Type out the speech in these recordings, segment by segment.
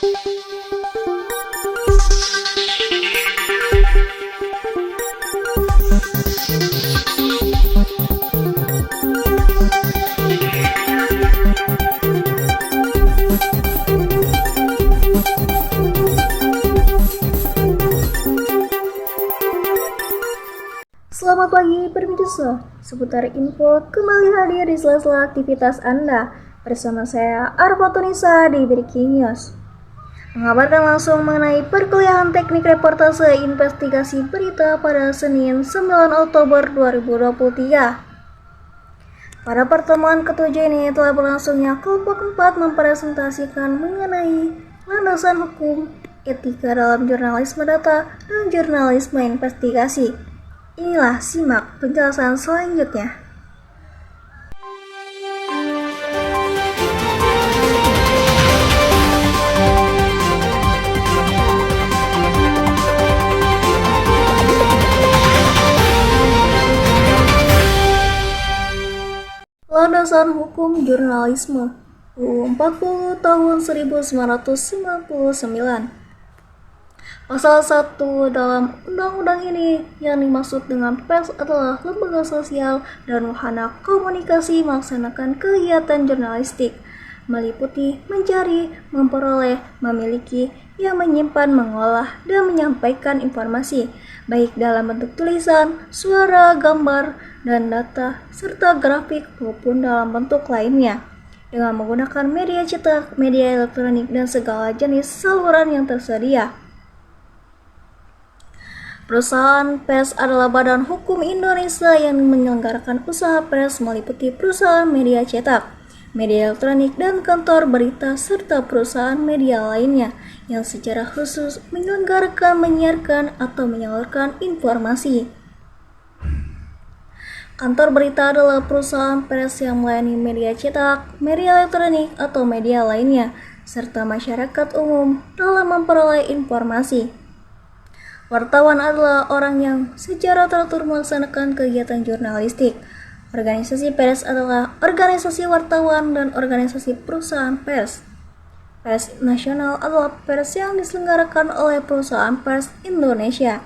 Selamat pagi pemirsa, seputar info kembali hadir di sela-sela aktivitas Anda bersama saya Arfatunisa di Breaking News. Mengabarkan langsung mengenai perkuliahan teknik reportase investigasi berita pada Senin 9 Oktober 2023. Pada pertemuan ketujuh ini telah berlangsungnya kelompok 4 mempresentasikan mengenai landasan hukum, etika dalam jurnalisme data, dan jurnalisme investigasi. Inilah simak penjelasan selanjutnya. Landasan hukum jurnalisme UU 40 tahun 1999. Pasal 1 dalam undang-undang ini yang dimaksud dengan pers adalah lembaga sosial dan wahana komunikasi melaksanakan kegiatan jurnalistik, meliputi mencari, memperoleh, memiliki, yang menyimpan, mengolah, dan menyampaikan informasi, baik dalam bentuk tulisan, suara, gambar, dan data, serta grafik maupun dalam bentuk lainnya, dengan menggunakan media cetak, media elektronik, dan segala jenis saluran yang tersedia. Perusahaan pers adalah badan hukum Indonesia yang menyelenggarakan usaha pers meliputi perusahaan media cetak, media elektronik, dan kantor berita serta perusahaan media lainnya yang secara khusus menyelenggarakan, menyiarkan, atau menyalurkan informasi. Kantor berita adalah perusahaan pers yang melayani media cetak, media elektronik, atau media lainnya, serta masyarakat umum dalam memperoleh informasi. Wartawan adalah orang yang secara teratur melaksanakan kegiatan jurnalistik. Organisasi pers adalah organisasi wartawan dan organisasi perusahaan pers. Pers nasional adalah pers yang diselenggarakan oleh perusahaan pers Indonesia.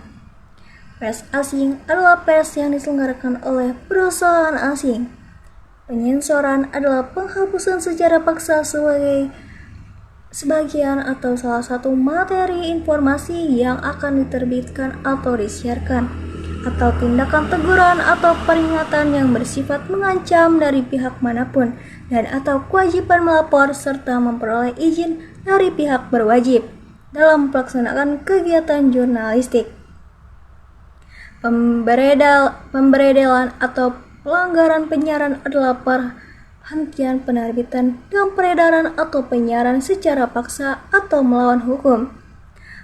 Pers asing adalah pers yang diselenggarakan oleh perusahaan asing. Penyensoran adalah penghapusan secara paksa sebagian atau salah satu materi informasi yang akan diterbitkan atau disiarkan, atau tindakan teguran atau peringatan yang bersifat mengancam dari pihak manapun, dan atau kewajiban melapor serta memperoleh izin dari pihak berwajib dalam pelaksanaan kegiatan jurnalistik. Pemberedelan atau pelanggaran penyiaran adalah perhentian penerbitan dan peredaran atau penyiaran secara paksa atau melawan hukum.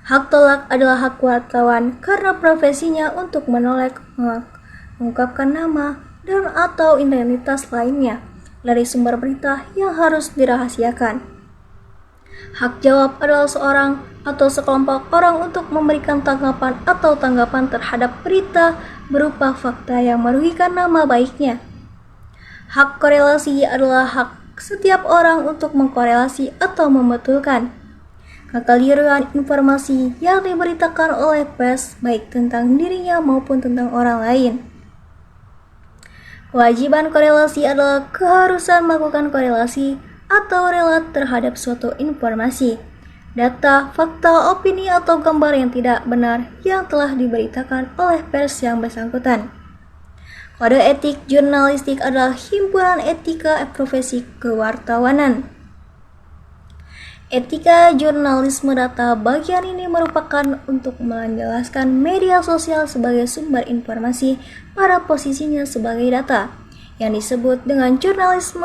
Hak tolak adalah hak wartawan karena profesinya untuk menolak, mengungkapkan nama dan atau identitas lainnya dari sumber berita yang harus dirahasiakan. Hak jawab adalah seorang atau sekelompok orang untuk memberikan tanggapan atau tanggapan terhadap berita berupa fakta yang merugikan nama baiknya. Hak korelasi adalah hak setiap orang untuk mengkorelasi atau membetulkan kekeliruan informasi yang diberitakan oleh pers, baik tentang dirinya maupun tentang orang lain. Kewajiban korelasi adalah keharusan melakukan korelasi atau relat terhadap suatu informasi, data, fakta, opini, atau gambar yang tidak benar yang telah diberitakan oleh pers yang bersangkutan. Kode etik jurnalistik adalah himpunan etika profesi kewartawanan. Etika jurnalisme data bagian ini merupakan untuk menjelaskan media sosial sebagai sumber informasi pada posisinya sebagai data, yang disebut dengan jurnalisme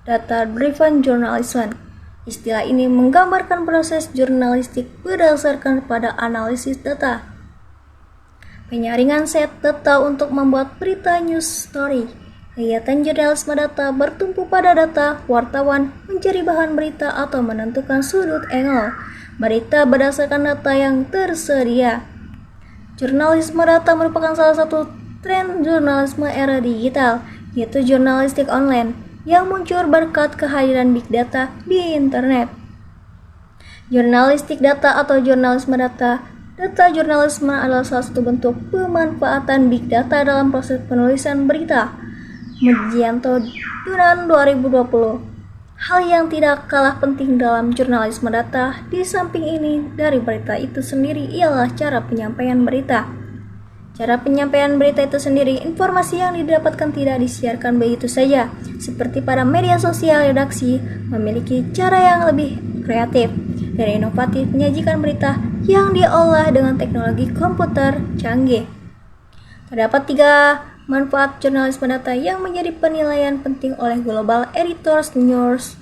data-driven journalism. Istilah ini menggambarkan proses jurnalistik berdasarkan pada analisis data, penyaringan set data untuk membuat berita news story. Kegiatan jurnalisme data bertumpu pada data, wartawan mencari bahan berita atau menentukan sudut angle berita berdasarkan data yang tersedia. Jurnalisme data merupakan salah satu tren jurnalisme era digital, yaitu jurnalistik online, yang muncul berkat kehadiran big data di internet. Jurnalistik data atau jurnalisme data. Data jurnalisme adalah salah satu bentuk pemanfaatan big data dalam proses penulisan berita. Mujianto Dunan 2020. Hal yang tidak kalah penting dalam jurnalisme data di samping ini dari berita itu sendiri ialah cara penyampaian berita. Cara penyampaian berita itu sendiri, informasi yang didapatkan tidak disiarkan begitu saja. Seperti pada media sosial, redaksi memiliki cara yang lebih kreatif dan inovatif menyajikan berita yang diolah dengan teknologi komputer canggih. Terdapat 3 manfaat jurnalisme data yang menjadi penilaian penting oleh Global Editors News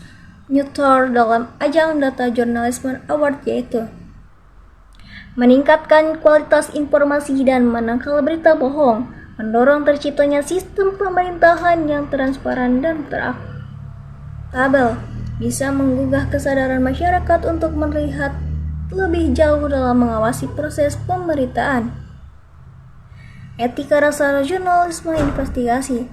dalam ajang Data Journalism Award, yaitu meningkatkan kualitas informasi dan menangkal berita bohong, mendorong terciptanya sistem pemerintahan yang transparan dan terakuntabel, bisa menggugah kesadaran masyarakat untuk melihat lebih jauh dalam mengawasi proses pemberitaan. Etika dasar jurnalisme investigasi.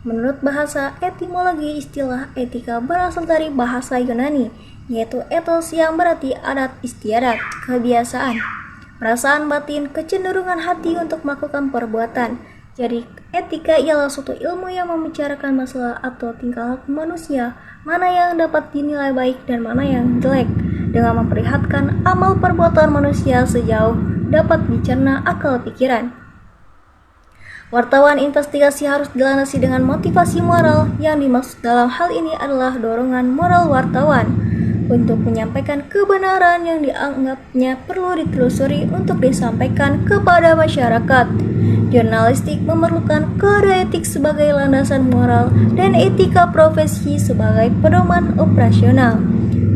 Menurut bahasa etimologi, istilah etika berasal dari bahasa Yunani, yaitu ethos yang berarti adat istiadat, kebiasaan, perasaan batin, kecenderungan hati untuk melakukan perbuatan. Jadi, etika ialah suatu ilmu yang membicarakan masalah atau tingkah laku manusia, mana yang dapat dinilai baik dan mana yang jelek, dengan memperlihatkan amal perbuatan manusia sejauh dapat dicerna akal pikiran. Wartawan investigasi harus dilandasi dengan motivasi moral. Yang dimaksud dalam hal ini adalah dorongan moral wartawan untuk menyampaikan kebenaran yang dianggapnya perlu ditelusuri untuk disampaikan kepada masyarakat. Jurnalistik memerlukan kode etik sebagai landasan moral dan etika profesi sebagai pedoman operasional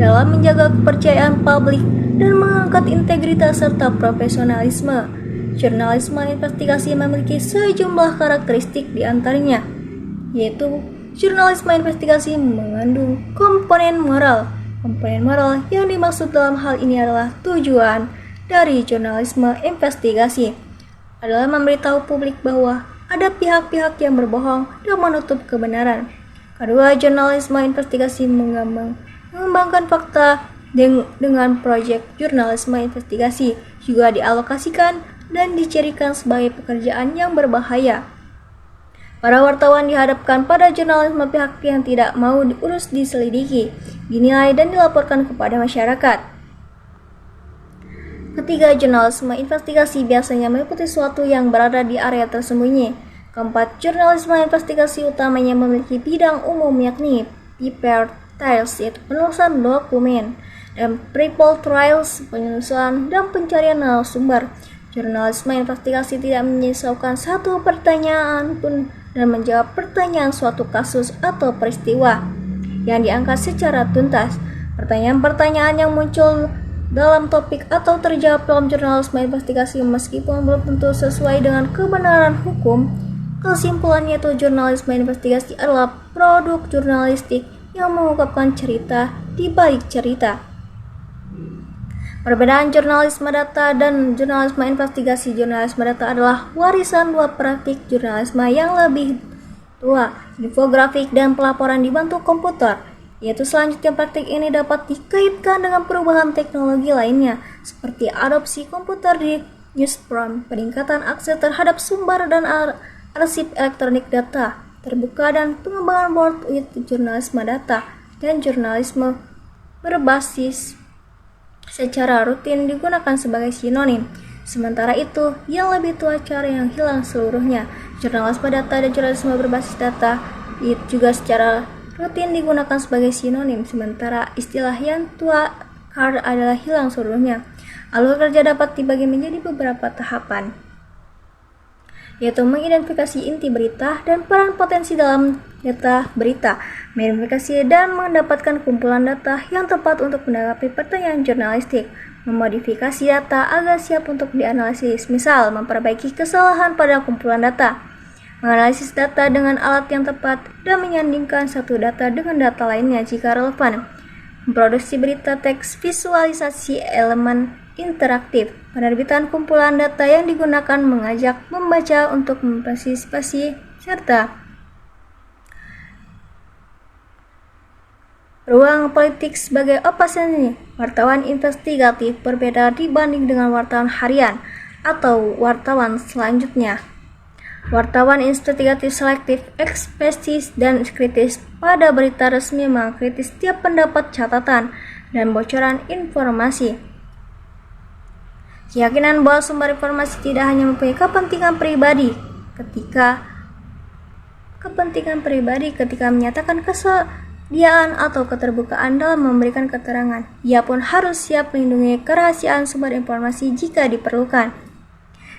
dalam menjaga kepercayaan publik dan mengangkat integritas serta profesionalisme. Jurnalisme investigasi memiliki sejumlah karakteristik diantaranya, yaitu jurnalisme investigasi mengandung komponen moral. Komponen moral yang dimaksud dalam hal ini adalah tujuan dari jurnalisme investigasi adalah memberitahu publik bahwa ada pihak-pihak yang berbohong dan menutup kebenaran. Kedua, jurnalisme investigasi mengembangkan fakta dengan proyek jurnalisme investigasi juga dialokasikan dan dicirikan sebagai pekerjaan yang berbahaya. Para wartawan dihadapkan pada jurnalisme pihak yang tidak mau diurus diselidiki, dinilai dan dilaporkan kepada masyarakat. Ketiga, jurnalisme investigasi biasanya meliputi sesuatu yang berada di area tersembunyi. Keempat, jurnalisme investigasi utamanya memiliki bidang umum yakni paper trials, yaitu penulisan dokumen, dan people trials, penyusunan dan pencarian narasumber. Jurnalisme investigasi tidak menyisaukan satu pertanyaan pun dan menjawab pertanyaan suatu kasus atau peristiwa yang diangkat secara tuntas. Pertanyaan-pertanyaan yang muncul dalam topik atau terjawab dalam jurnalisme investigasi meskipun belum tentu sesuai dengan kebenaran hukum. Kesimpulannya itu jurnalisme investigasi adalah produk jurnalistik yang mengungkapkan cerita di balik cerita. Perbedaan jurnalisme data dan jurnalisme investigasi. Jurnalisme data adalah warisan dua praktik jurnalisme yang lebih tua, infografik dan pelaporan dibantu komputer, yaitu selanjutnya praktik ini dapat dikaitkan dengan perubahan teknologi lainnya, seperti adopsi komputer di newsroom, peningkatan akses terhadap sumber dan arsip elektronik data terbuka, dan pengembangan board with jurnalisme data dan jurnalisme berbasis secara rutin digunakan sebagai sinonim. Sementara itu, yang lebih tua cara yang hilang seluruhnya. Jurnalisme data dan jurnalisme berbasis data itu juga secara rutin digunakan sebagai sinonim, sementara istilah yang tua CAR adalah hilang seluruhnya. Alur kerja dapat dibagi menjadi beberapa tahapan, yaitu mengidentifikasi inti berita dan peran potensi dalam data berita, mengidentifikasi dan mendapatkan kumpulan data yang tepat untuk menanggapi pertanyaan jurnalistik, memodifikasi data agar siap untuk dianalisis, misal memperbaiki kesalahan pada kumpulan data, menganalisis data dengan alat yang tepat, dan menyandingkan satu data dengan data lainnya jika relevan, memproduksi berita teks, visualisasi elemen interaktif, penerbitan kumpulan data yang digunakan mengajak membaca untuk mempartisipasi serta Ruang politik sebagai oposisi, wartawan investigatif berbeda dibanding dengan wartawan harian atau wartawan selanjutnya. Wartawan investigatif selektif, ekspresif, dan kritis. Pada berita resmi mengkritis setiap pendapat, catatan, dan bocoran informasi. Keyakinan bahwa sumber informasi tidak hanya mempunyai kepentingan pribadi ketika menyatakan kesediaan atau keterbukaan dalam memberikan keterangan. Ia pun harus siap melindungi kerahasiaan sumber informasi jika diperlukan.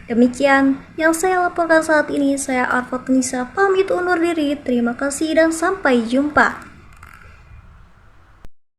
Demikian yang saya laporkan saat ini. Saya Arfa Tunisa pamit undur diri. Terima kasih dan sampai jumpa.